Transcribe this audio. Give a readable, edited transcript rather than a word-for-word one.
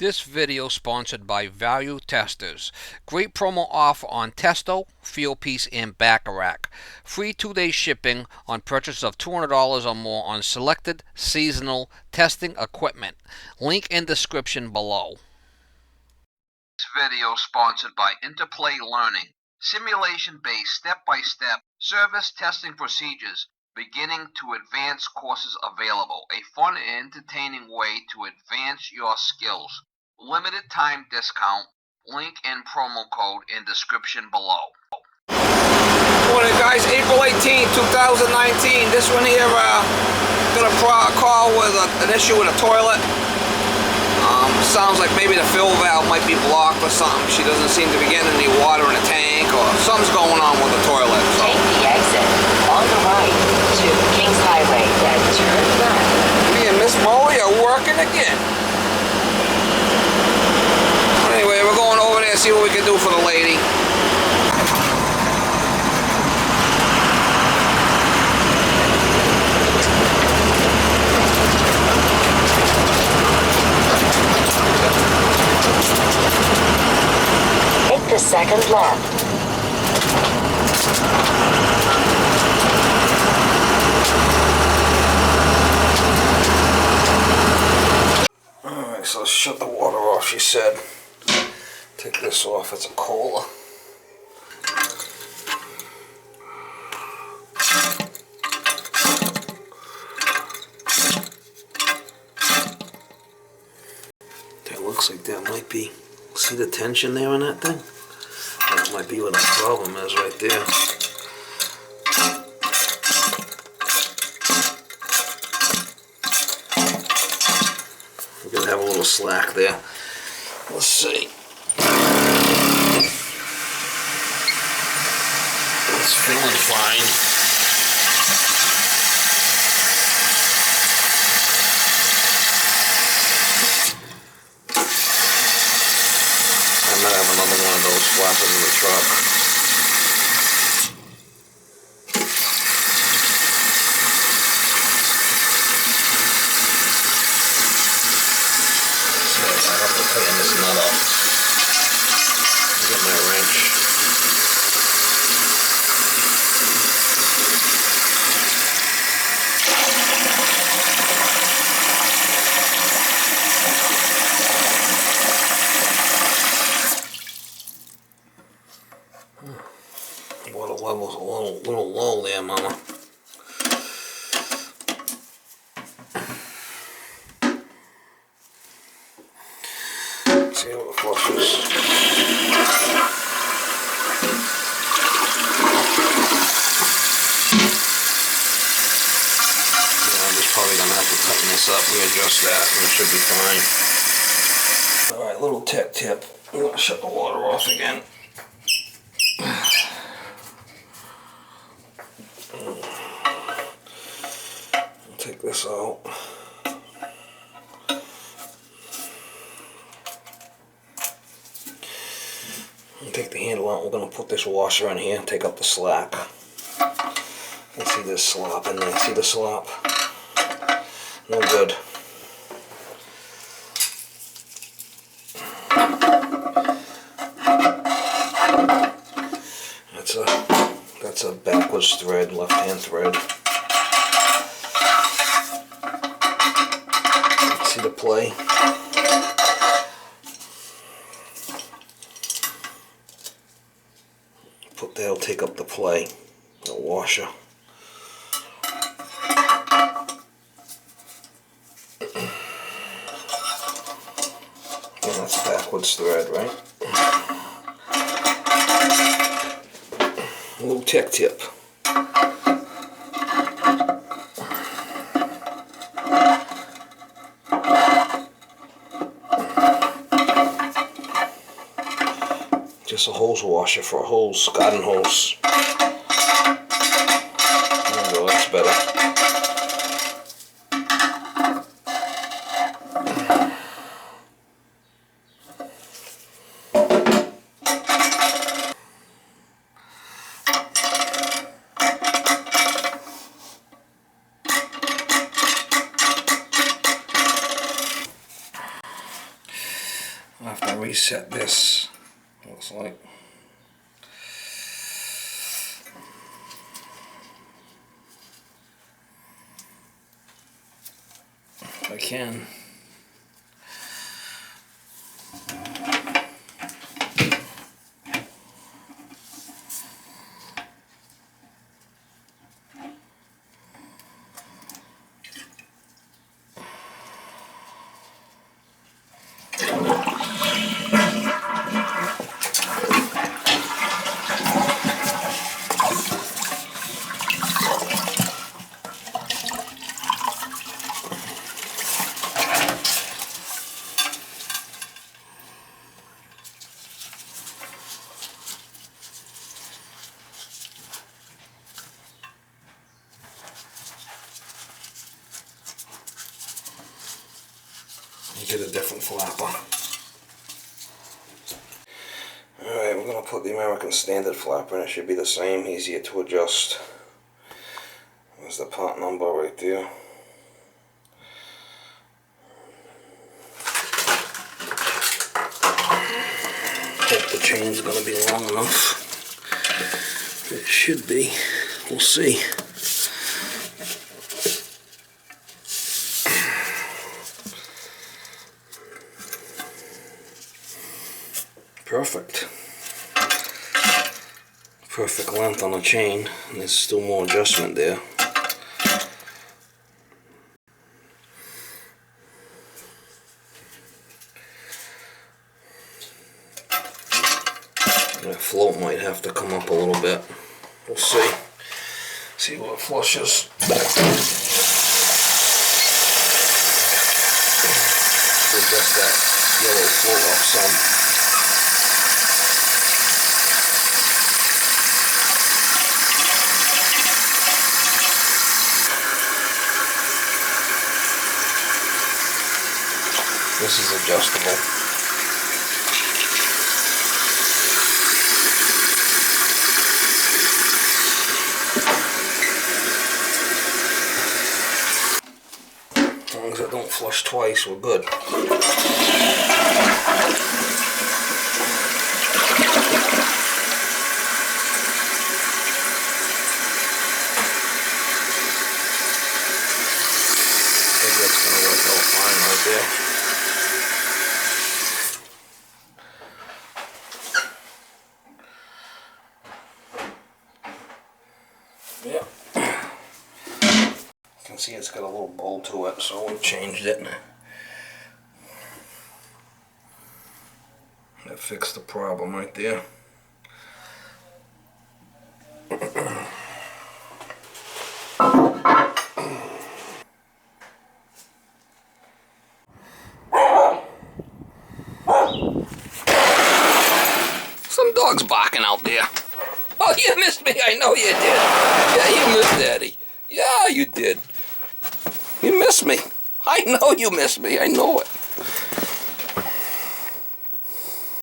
This video sponsored by Value Testers. Great promo offer on Testo, Fieldpiece, and Bacharach. Free 2-day shipping on purchase of $200 or more on selected seasonal testing equipment. Link in description below. This video sponsored by Interplay Learning. Simulation-based step-by-step service testing procedures. Beginning to advanced courses available. A fun and entertaining way to advance your skills. Limited time discount. Link and promo code in description below. Morning guys, April 18, 2019. This one here got a call with an issue with a toilet. Sounds like maybe the fill valve might be blocked or something. She doesn't seem to be getting any water in the tank, or something's going on with the toilet. So. Take the exit on the right to Kings Highway, then turn left. Me and Miss Molly are working again. Anyway, we're going over there to see what we can do for the lady. Take the second left. Alright, so let's shut the water off, she said. Take this off, it's a cola. That looks like that might be, see the tension there on that thing? That might be what the problem is right there. We're gonna have a little slack there. Let's see. It's feeling fine. I might have another one of those flappers in the truck. I have to tighten this nut up. Get my wrench. Water level's a little low there, Mama. Let's see how it flushes. Yeah, I'm just probably gonna have to tighten this up, readjust that, and it should be fine. Alright, little tech tip. I'm gonna shut the water off again. Take this out. Take the handle out. We're going to put this washer in here and take up the slack. You see this slop in there. See the slop? No good. That's a backwards thread, left hand thread. See the play? Put that'll take up the play, the washer. Yeah, that's backwards thread, right? A little tech tip. Just a hose washer for a hose, garden hose. There we go, that's better. I'll have to reset this, looks like. If I can. Get a different flapper. Alright, we're going to put the American Standard flapper in. It should be the same, easier to adjust. There's the part number right there. Hope the chain's going to be long enough. It should be. We'll see. Perfect. Perfect length on the chain, and there's still more adjustment there. That float might have to come up a little bit. We'll see. See what flushes. Adjust that yellow float up some. This is adjustable. As long as it don't flush twice, we're good. I think that's going to work out fine right there. Yep. You can see it's got a little bowl to it, so we changed it. That fixed the problem right there. Some dog's barking out there. Oh, you missed me. I know you did. Yeah, you missed Daddy. Yeah, you did. You missed me. I know you missed me. I know it.